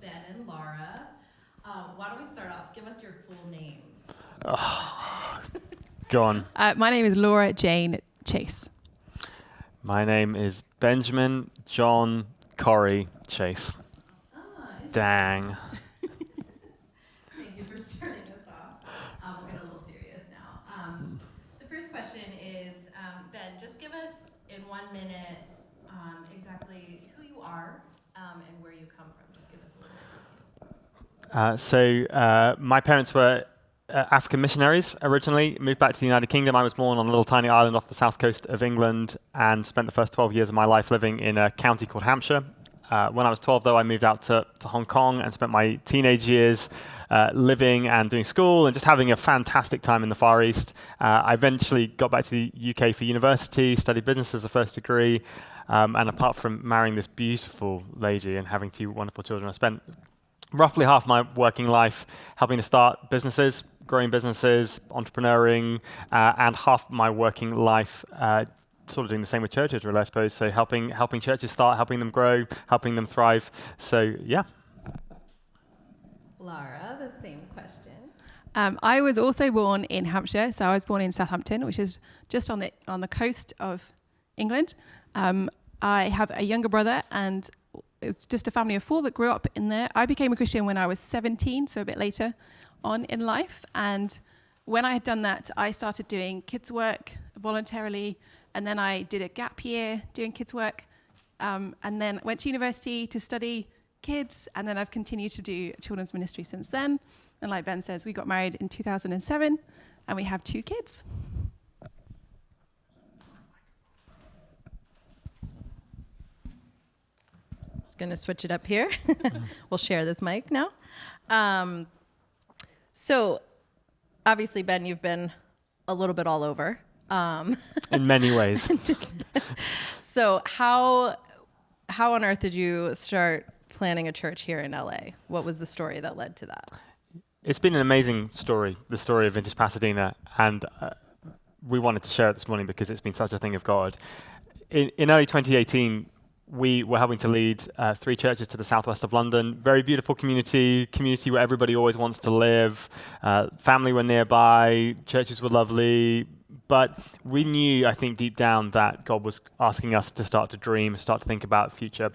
Ben and Laura. Why don't we start off? Give us your full names. Go on. My name is Laura Jane Chase. My name is Benjamin John Corey Chase. Dang. Thank you for starting us off. We'll get a little serious now. The first question is, Ben, just give us in 1 minute exactly who you are and where you come from. Just give us a little overview. My parents were African missionaries originally, moved back to the United Kingdom. I was born on a little tiny island off the south coast of England and spent the first 12 years of my life living in a county called Hampshire. When I was 12, though, I moved out to Hong Kong and spent my teenage years living and doing school and just having a fantastic time in the Far East. I eventually got back to the UK for university, studied business as a first degree, and apart from marrying this beautiful lady and having 2 wonderful children, I spent roughly half my working life helping to start businesses, growing businesses, entrepreneuring, and half my working life sort of doing the same with churches, really, I suppose. So helping churches start, helping them grow, helping them thrive. So, yeah. Laura, the same question. I was also born in Hampshire, so I was born in Southampton, which is just on the coast of England. I have a younger brother, and it's just a family of 4 that grew up in there. I became a Christian when I was 17, so a bit later on in life. And when I had done that, I started doing kids' work voluntarily, and then I did a gap year doing kids' work, and then went to university to study kids, and then I've continued to do children's ministry since then. And like Ben says, we got married in 2007, and we have 2 kids. Just going to switch it up here. We'll share this mic now. So, obviously, Ben, you've been a little bit all over. In many ways. So how on earth did you start planning a church here in LA? What was the story that led to that? It's been an amazing story, the story of Vintage Pasadena, and we wanted to share it this morning because it's been such a thing of God. In early 2018, we were helping to lead 3 churches to the southwest of London. Very beautiful community where everybody always wants to live. Family were nearby, churches were lovely. But we knew, I think, deep down that God was asking us to start to dream, start to think about the future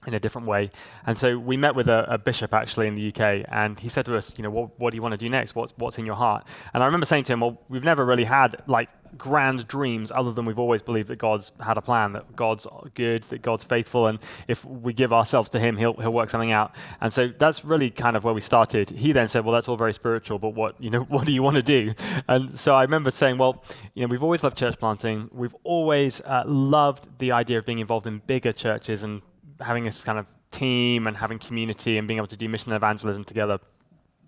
in a different way. And so we met with a bishop actually in the UK, and he said to us, what do you want to do next? What's in your heart? And I remember saying to him, well, we've never really had like grand dreams other than we've always believed that God's had a plan, that God's good, that God's faithful, and if we give ourselves to him, he'll work something out. And so that's really kind of where we started. He then said, well, that's all very spiritual, but what do you want to do? And so I remember saying, well, we've always loved church planting. We've always loved the idea of being involved in bigger churches and having this kind of team and having community and being able to do mission evangelism together.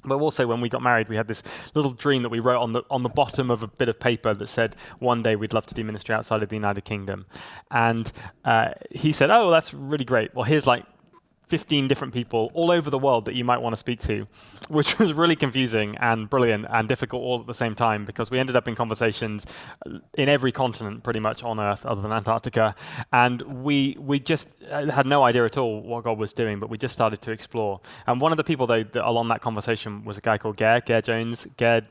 But also, when we got married, we had this little dream that we wrote on the bottom of a bit of paper that said, one day we'd love to do ministry outside of the United Kingdom. And he said, oh, that's really great. Well, here's like 15 different people all over the world that you might want to speak to, which was really confusing and brilliant and difficult all at the same time, because we ended up in conversations in every continent pretty much on Earth other than Antarctica. And we just had no idea at all what God was doing, but we just started to explore. And one of the people, though, that along that conversation was a guy called Gare Jones. Gare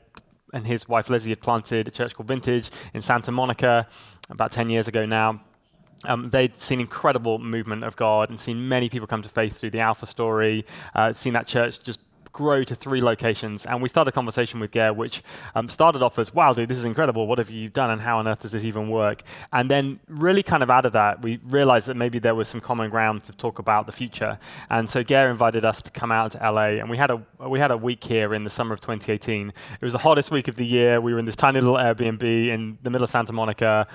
and his wife Lizzie had planted a church called Vintage in Santa Monica about 10 years ago now. They'd seen incredible movement of God and seen many people come to faith through the Alpha story, seen that church just grow to 3 locations. And we started a conversation with Gare, which started off as, wow, dude, this is incredible. What have you done and how on earth does this even work? And then really kind of out of that, we realized that maybe there was some common ground to talk about the future. And so Gare invited us to come out to LA, and we had a week here in the summer of 2018. It was the hottest week of the year. We were in this tiny little Airbnb in the middle of Santa Monica.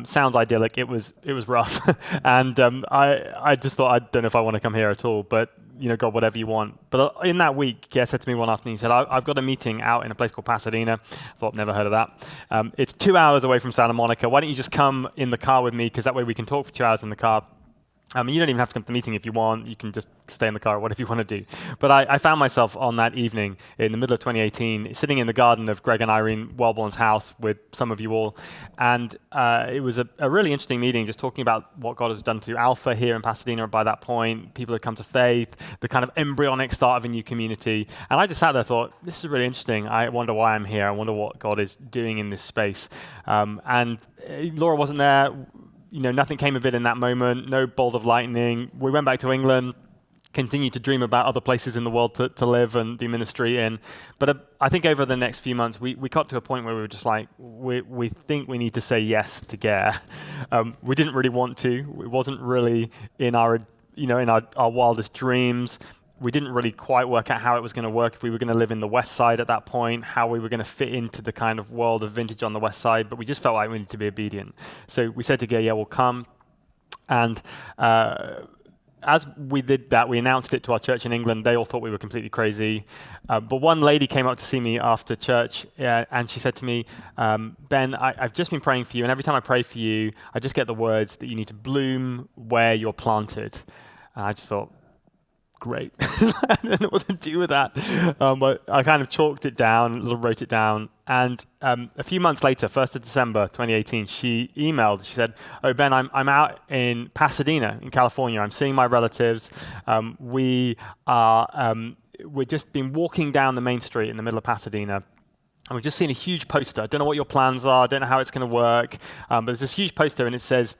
Sounds idyllic. It was rough. And I just thought, I don't know if I want to come here at all, but God, whatever you want. But in that week, Gare said to me one afternoon, he said, I've got a meeting out in a place called Pasadena. Thought, never heard of that. It's 2 hours away from Santa Monica. Why don't you just come in the car with me? Because that way we can talk for 2 hours in the car. You don't even have to come to the meeting if you want. You can just stay in the car or whatever you want to do. But I found myself on that evening in the middle of 2018 sitting in the garden of Greg and Irene Wellborn's house with some of you all. And it was a really interesting meeting, just talking about what God has done through Alpha here in Pasadena by that point. People had come to faith, the kind of embryonic start of a new community. And I just sat there and thought, this is really interesting. I wonder why I'm here. I wonder what God is doing in this space. And Laura wasn't there. Nothing came of it in that moment, no bolt of lightning. We went back to England, continued to dream about other places in the world to live and do ministry in. But I think over the next few months, we got to a point where we were just like, we think we need to say yes to Gare. We didn't really want to. It wasn't really in our wildest dreams. We didn't really quite work out how it was going to work, if we were going to live in the West Side at that point, how we were going to fit into the kind of world of vintage on the West Side, but we just felt like we needed to be obedient. So we said to Gay, yeah, we'll come. And as we did that, we announced it to our church in England. They all thought we were completely crazy. But one lady came up to see me after church, and she said to me, Ben, I've just been praying for you, and every time I pray for you, I just get the words that you need to bloom where you're planted. And I just thought, great. I don't know what to do with that. But I kind of chalked it down, wrote it down. And a few months later, 1st of December 2018, she emailed. She said, oh, Ben, I'm out in Pasadena in California. I'm seeing my relatives. We've just been walking down the main street in the middle of Pasadena. And we've just seen a huge poster. I don't know what your plans are. I don't know how it's going to work. But there's this huge poster, and it says,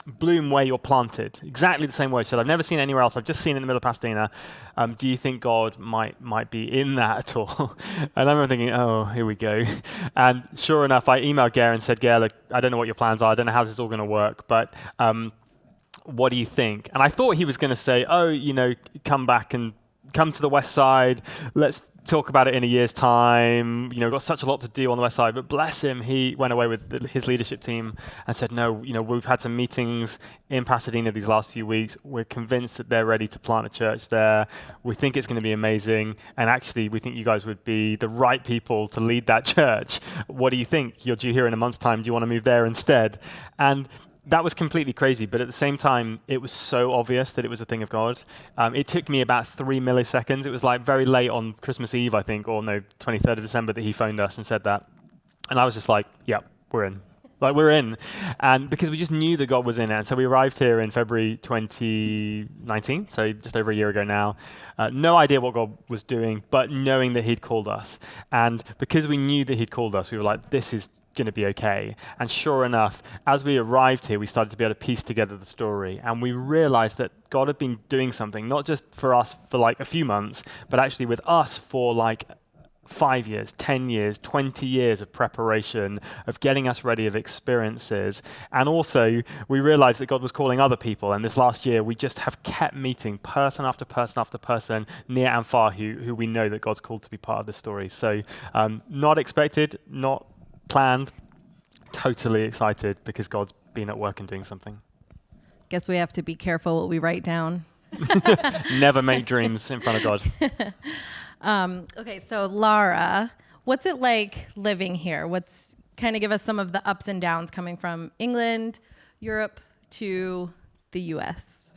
bloom where you're planted. Exactly the same word. She said, I've never seen it anywhere else. I've just seen it in the middle of Pasadena. Do you think God might be in that at all? And I remember thinking, oh, here we go. And sure enough, I emailed Gare and said, Gare, look, I don't know what your plans are. I don't know how this is all going to work. But what do you think? And I thought he was going to say, oh, come back and come to the West Side. Let's talk about it in a year's time. Got such a lot to do on the West Side, but bless him, he went away with his leadership team and said, no, we've had some meetings in Pasadena these last few weeks. We're convinced that they're ready to plant a church there. We think it's going to be amazing. And actually, we think you guys would be the right people to lead that church. What do you think? You're due here in a month's time. Do you want to move there instead? And that was completely crazy, but at the same time, it was so obvious that it was a thing of God. It took me about 3 milliseconds. It was like very late on Christmas Eve, I think, or no, 23rd of December that he phoned us and said that. And I was just like, yeah, we're in. We're in. And because we just knew that God was in it. And so we arrived here in February 2019, so just over a year ago now. No idea what God was doing, but knowing that he'd called us. And because we knew that he'd called us, we were like, this is going to be okay. And sure enough, as we arrived here, we started to be able to piece together the story. And we realized that God had been doing something, not just for us for like a few months, but actually with us for like 5 years, 10 years, 20 years of preparation, of getting us ready, of experiences. And also, we realized that God was calling other people. And this last year, we just have kept meeting person after person after person, near and far, who we know that God's called to be part of the story. So not expected, not planned, totally excited because God's been at work and doing something. Guess we have to be careful what we write down. Never make dreams in front of God. Okay, so Lara, what's it like living here? Kind of give us some of the ups and downs coming from England, Europe to the US.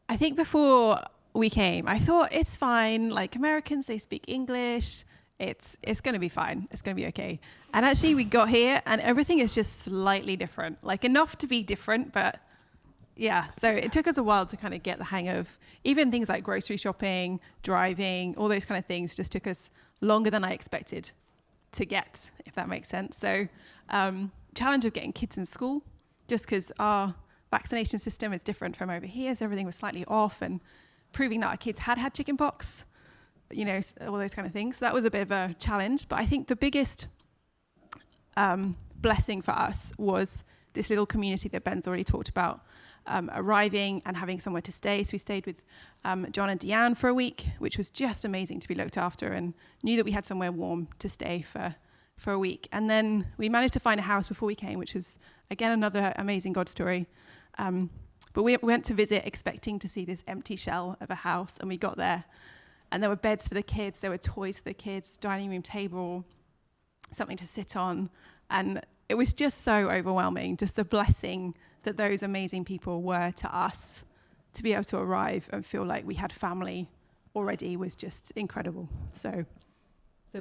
I think before we came, I thought it's fine. Like Americans, they speak English. It's going to be fine. It's going to be okay. And actually, we got here, and everything is just slightly different. Like enough to be different, but yeah. So it took us a while to kind of get the hang of even things like grocery shopping, driving, all those kind of things. Just took us longer than I expected to get, if that makes sense. So challenge of getting kids in school, just because our vaccination system is different from over here, so everything was slightly off, and proving that our kids had chickenpox. All those kind of things. So that was a bit of a challenge. But I think the biggest blessing for us was this little community that Ben's already talked about, arriving and having somewhere to stay. So we stayed with John and Deanne for a week, which was just amazing to be looked after, and knew that we had somewhere warm to stay for a week. And then we managed to find a house before we came, which is, again, another amazing God story. But we went to visit expecting to see this empty shell of a house, and we got there. And there were beds for the kids, there were toys for the kids, dining room table, something to sit on. And it was just so overwhelming, just the blessing that those amazing people were to us, to be able to arrive and feel like we had family already was just incredible. So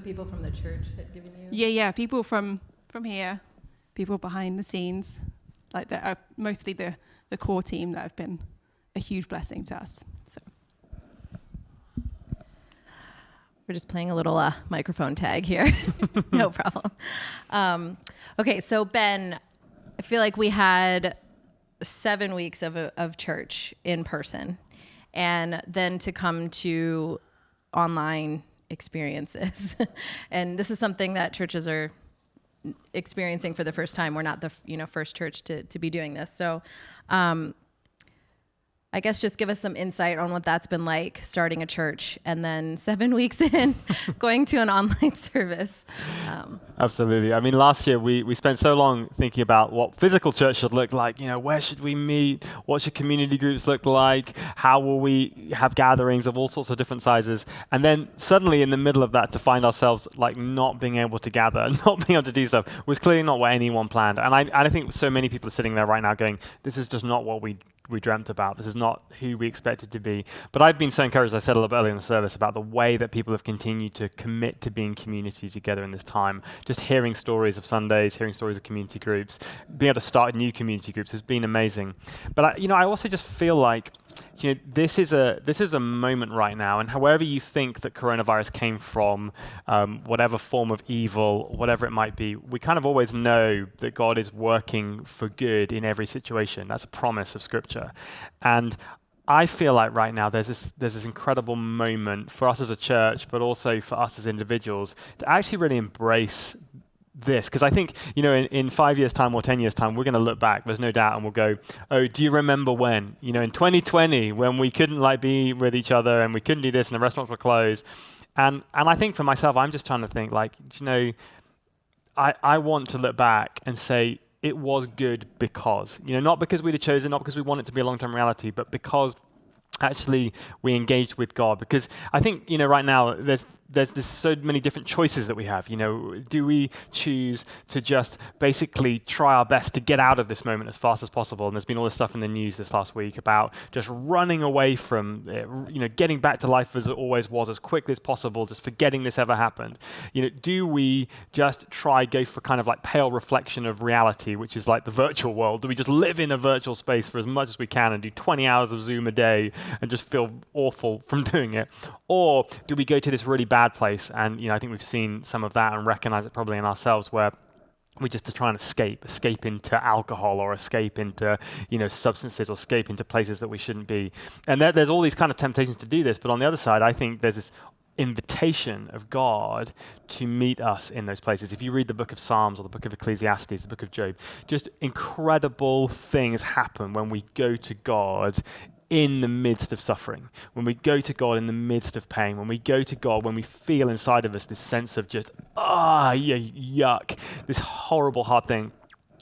people from the church had given you? yeah, people from here, people behind the scenes, like that are mostly the core team that have been a huge blessing to us. So we're just playing a little microphone tag here. No problem. Okay, so Ben, I feel like we had 7 weeks of church in person, and then to come to online experiences. And this is something that churches are experiencing for the first time. We're not the first church to be doing this. So I guess just give us some insight on what that's been like, starting a church and then 7 weeks in going to an online service. Absolutely. I mean, last year we spent so long thinking about what physical church should look like. Where should we meet? What should community groups look like? How will we have gatherings of all sorts of different sizes? And then suddenly in the middle of that, to find ourselves like not being able to gather, not being able to do stuff, was clearly not what anyone planned. And I think so many people are sitting there right now going, this is just not what we dreamt about. This is not who we expected to be. But I've been so encouraged, I said a little bit earlier in the service, about the way that people have continued to commit to being community together in this time. Just hearing stories of Sundays, hearing stories of community groups, being able to start new community groups has been amazing. But I also just feel like this is a moment right now, and however you think that coronavirus came from, whatever form of evil, whatever it might be, we kind of always know that God is working for good in every situation. That's a promise of Scripture. And I feel like right now there's this incredible moment for us as a church, but also for us as individuals, to actually really embrace this, because I think, in 5 years' time or 10 years' time, we're going to look back, there's no doubt, and we'll go, oh, do you remember when? In 2020, when we couldn't be with each other and we couldn't do this and the restaurants were closed. And I think for myself, I'm just trying to think, I want to look back and say it was good because, not because we'd have chosen, not because we want it to be a long-term reality, but because actually we engaged with God. Because I think, right now, there's so many different choices that we have. Do we choose to just basically try our best to get out of this moment as fast as possible? And there's been all this stuff in the news this last week about just running away from it, getting back to life as it always was as quickly as possible, just forgetting this ever happened. Do we just go for kind of like pale reflection of reality, which is like the virtual world? Do we just live in a virtual space for as much as we can and do 20 hours of Zoom a day and just feel awful from doing it? Or do we go to this really bad place? And I think we've seen some of that and recognize it probably in ourselves, where we just are trying to escape into alcohol, or escape into substances, or escape into places that we shouldn't be. And there's all these kind of temptations to do this, but on the other side, I think there's this invitation of God to meet us in those places. If you read the book of Psalms or the book of Ecclesiastes, the book of Job, just incredible things happen when we go to God in the midst of suffering, when we go to God in the midst of pain, when we go to God, when we feel inside of us this sense of just, yuck, this horrible, hard thing.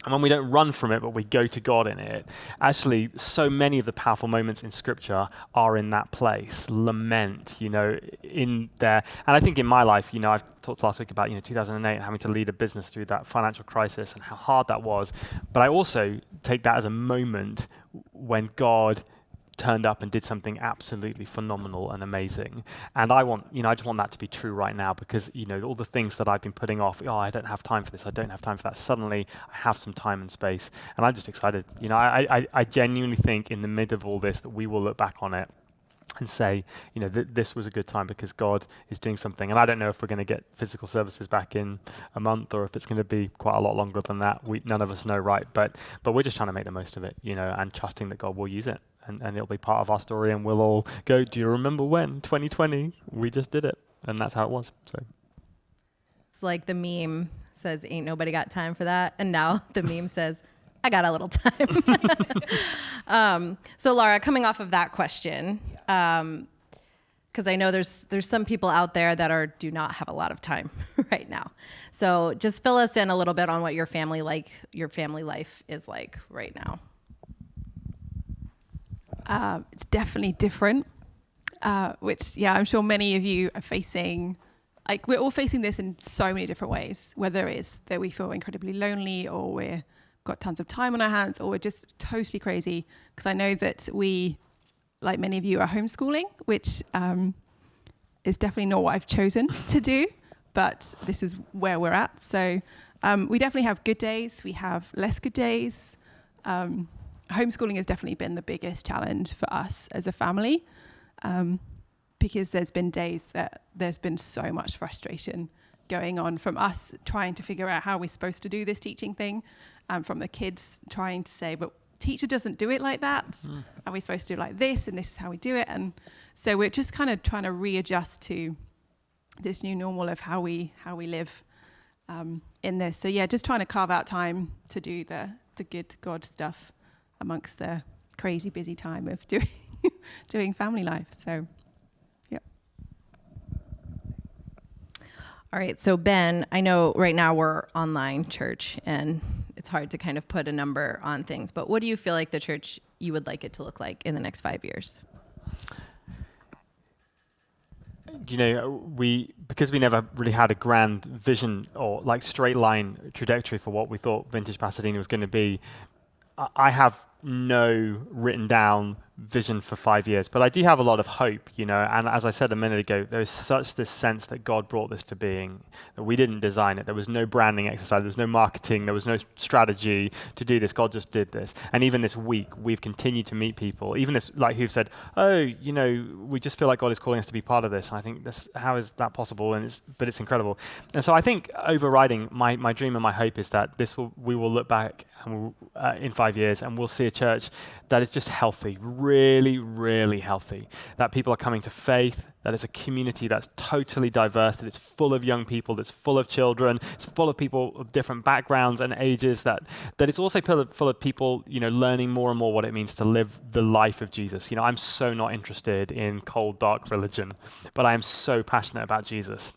And when we don't run from it, but we go to God in it, actually, so many of the powerful moments in Scripture are in that place. Lament, in there. And I think in my life, I've talked last week about, 2008 and having to lead a business through that financial crisis and how hard that was. But I also take that as a moment when God turned up and did something absolutely phenomenal and amazing. And I just want that to be true right now, because, all the things that I've been putting off, I don't have time for this, I don't have time for that. Suddenly I have some time and space, and I'm just excited. I genuinely think in the mid of all this that we will look back on it and say, this was a good time because God is doing something. And I don't know if we're going to get physical services back in a month, or if it's going to be quite a lot longer than that. None of us know, right? But we're just trying to make the most of it, and trusting that God will use it. And it'll be part of our story, and we'll all go, do you remember when? 2020, we just did it. And that's how it was. So it's like the meme says, ain't nobody got time for that. And now the meme says, I got a little time. So Laura, coming off of that question, because I know there's some people out there that do not have a lot of time right now. So just fill us in a little bit on what your family life is like right now. It's definitely different, which, I'm sure many of you are facing. We're all facing this in so many different ways, whether it's that we feel incredibly lonely, or we're got tons of time on our hands, or we're just totally crazy. Because I know that we, like many of you, are homeschooling, which is definitely not what I've chosen to do, but this is where we're at. So we definitely have good days. We have less good days. Homeschooling has definitely been the biggest challenge for us as a family, because there's been days that there's been so much frustration going on from us trying to figure out how we're supposed to do this teaching thing, from the kids trying to say, but teacher doesn't do it like that. Are we supposed to do it like this? And this is how we do it. And so we're just kind of trying to readjust to this new normal of how we live in this. So yeah, just trying to carve out time to do the good God stuff amongst the crazy busy time of doing family life. So yeah. All right, so Ben, I know right now we're online church and it's hard to kind of put a number on things, but what do you feel like the church you would like it to look like in the next 5 years? You know, because we never really had a grand vision or like straight line trajectory for what we thought Vintage Pasadena was going to be, I have no written down vision for 5 years, but I do have a lot of hope, you know, and as I said a minute ago, there is such this sense that God brought this to being, that we didn't design it. There was no branding exercise, there was no marketing, there was no strategy to do this. God just did this. And even this week, we've continued to meet people, even this, like who've said, oh, you know, we just feel like God is calling us to be part of this. And I think how is that possible? But it's incredible. And so I think overriding my dream and my hope is that we will look back and in 5 years and we'll see a church that is just healthy, really, really healthy, that people are coming to faith, that it's a community that's totally diverse, that it's full of young people, that's full of children, it's full of people of different backgrounds and ages, that it's also full of people, you know, learning more and more what it means to live the life of Jesus. You know, I'm so not interested in cold, dark religion, but I am so passionate about Jesus.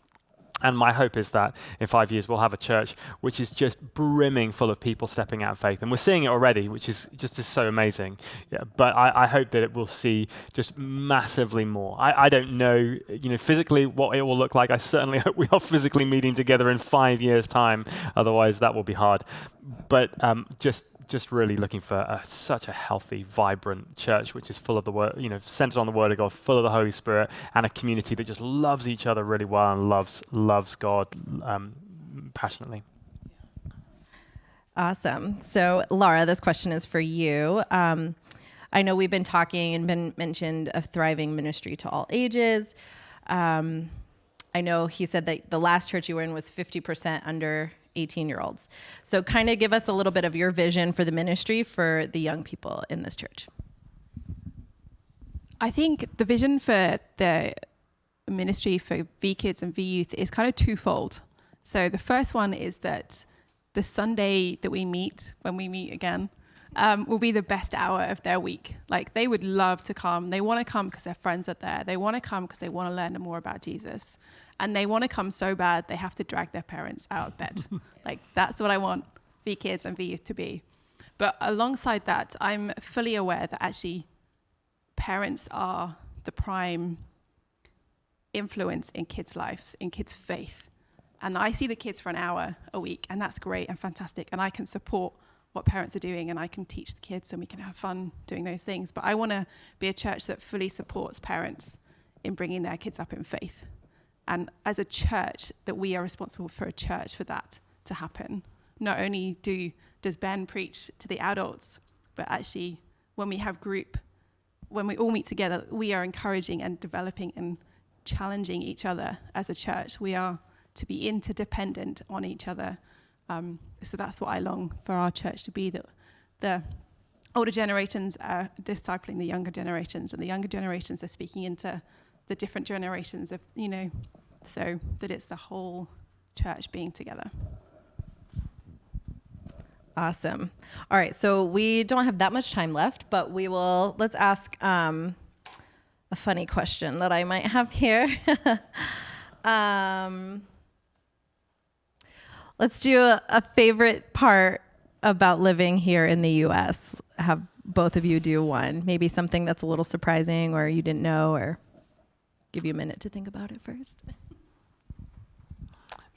And my hope is that in 5 years, we'll have a church which is just brimming full of people stepping out of faith. And we're seeing it already, which is just so amazing. Yeah, but I hope that it will see just massively more. I don't know, you know, physically what it will look like. I certainly hope we are physically meeting together in 5 years' time. Otherwise, that will be hard. But just really looking for such a healthy, vibrant church, which is full of the word, you know, centered on the Word of God, full of the Holy Spirit, and a community that just loves each other really well and loves God passionately. Awesome. So, Laura, this question is for you. I know we've been talking and been mentioned a thriving ministry to all ages. I know he said that the last church you were in was 50% under 18-year-olds. So kind of give us a little bit of your vision for the ministry for the young people in this church. I think the vision for the ministry for V Kids and V Youth is kind of twofold. So the first one is that the Sunday that we meet, when we meet again, will be the best hour of their week. Like, they would love to come. They want to come because their friends are there. They want to come because they want to learn more about Jesus. And they want to come so bad, they have to drag their parents out of bed. Like, that's what I want V Kids and V Youth to be. But alongside that, I'm fully aware that actually parents are the prime influence in kids' lives, in kids' faith. And I see the kids for an hour a week, and that's great and fantastic. And I can support what parents are doing, and I can teach the kids, and we can have fun doing those things. But I want to be a church that fully supports parents in bringing their kids up in faith. And as a church, that we are responsible for a church for that to happen. Not only does Ben preach to the adults, but actually when we have group, when we all meet together, we are encouraging and developing and challenging each other as a church. We are to be interdependent on each other. So that's what I long for our church to be, that the older generations are discipling the younger generations, and the younger generations are speaking into the different generations of, you know, so that it's the whole church being together. Awesome. All right, so we don't have that much time left, but let's ask a funny question that I might have here. Let's do a favorite part about living here in the U.S. Have both of you do one. Maybe something that's a little surprising or you didn't know, or give you a minute to think about it first.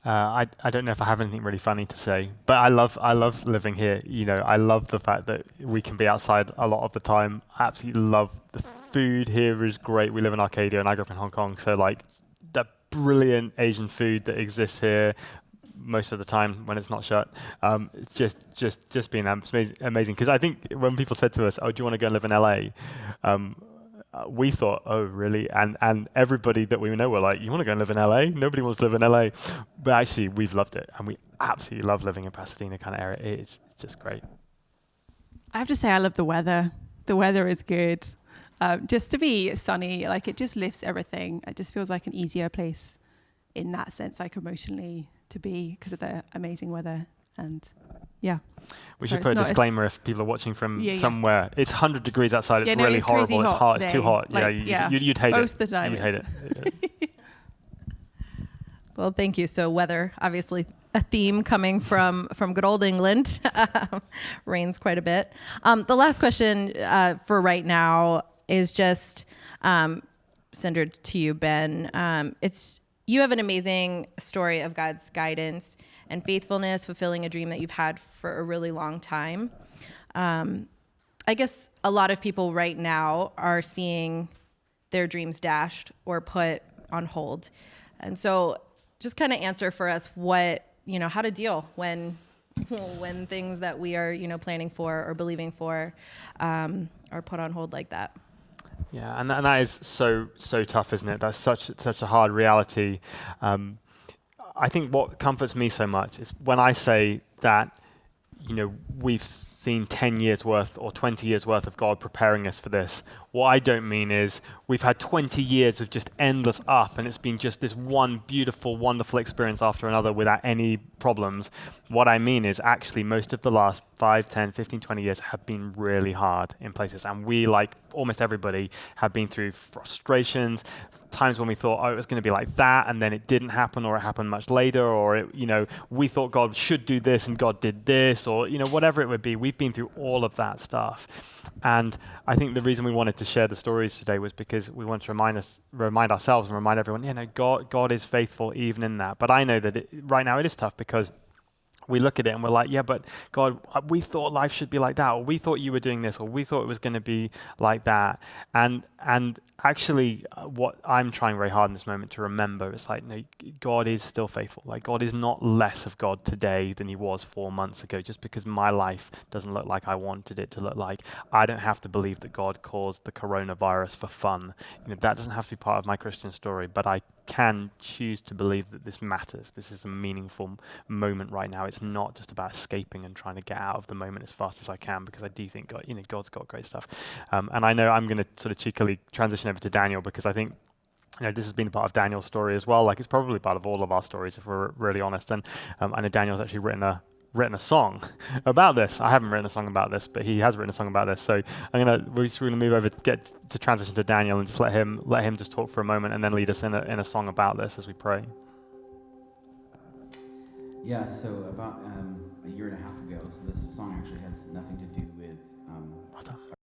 I don't know if I have anything really funny to say, but I love living here. You know, I love the fact that we can be outside a lot of the time. I absolutely love the food here is great. We live in Arcadia and I grew up in Hong Kong, so like the brilliant Asian food that exists here most of the time when it's not shut. It's just been amazing. Because I think when people said to us, "Oh, do you want to go and live in LA?" We thought, "Oh, really?" And everybody that we know were like, "You want to go and live in LA?" Nobody wants to live in LA, but actually, we've loved it, and we absolutely love living in Pasadena kind of area. It's just great. I have to say, I love the weather. The weather is good. Just to be sunny, like it just lifts everything. It just feels like an easier place in that sense, like emotionally to be because of the amazing weather. And yeah. We So should put a it's not disclaimer if people are watching from Yeah. somewhere. It's 100 degrees outside. It's Yeah, no, really it's crazy horrible. It's hot hot. It's too today. hot. Like, You'd hate it. Most of the time You'd hate it's- it. Well, thank you. So weather, obviously a theme coming from good old England. Rains quite a bit. The last question for right now is just centered to you, Ben. You have an amazing story of God's guidance and faithfulness, fulfilling a dream that you've had for a really long time. I guess a lot of people right now are seeing their dreams dashed or put on hold. And so just kind of answer for us how to deal when things that we are, planning for or believing for are put on hold like that. Yeah, and that is so tough, isn't it? That's such a hard reality. I think what comforts me so much is when I say that, we've seen 10 years worth or 20 years worth of God preparing us for this. What I don't mean is we've had 20 years of just endless up and it's been just this one beautiful, wonderful experience after another without any problems. What I mean is actually most of the last 5, 10, 15, 20 years have been really hard in places. And we, like almost everybody, have been through frustrations, times when we thought, oh, it was going to be like that, and then it didn't happen, or it happened much later, or we thought God should do this, and God did this, or whatever it would be. We've been through all of that stuff, and I think the reason we wanted to share the stories today was because we want to remind ourselves, and remind everyone, God is faithful even in that. But I know that right now it is tough because we look at it and we're like, yeah, but God, we thought life should be like that, or we thought you were doing this, or we thought it was going to be like that. And actually, what I'm trying very hard in this moment to remember is like, no, God is still faithful. Like God is not less of God today than he was 4 months ago, just because my life doesn't look like I wanted it to look like. I don't have to believe that God caused the coronavirus for fun. That doesn't have to be part of my Christian story, but I can choose to believe that this matters. This is a meaningful moment right now. It's not just about escaping and trying to get out of the moment as fast as I can, because I do think God, God's got great stuff. And I know I'm going to sort of cheekily transition over to Daniel, because I think this has been a part of Daniel's story as well. Like it's probably part of all of our stories, if we're really honest. And I know Daniel's actually written a song about this. I haven't written a song about this, but he has written a song about this. So we're just going to move over, get to transition to Daniel, and just let him just talk for a moment, and then lead us in a song about this as we pray. Yeah. So about a year and a half ago. So this song actually has nothing to do with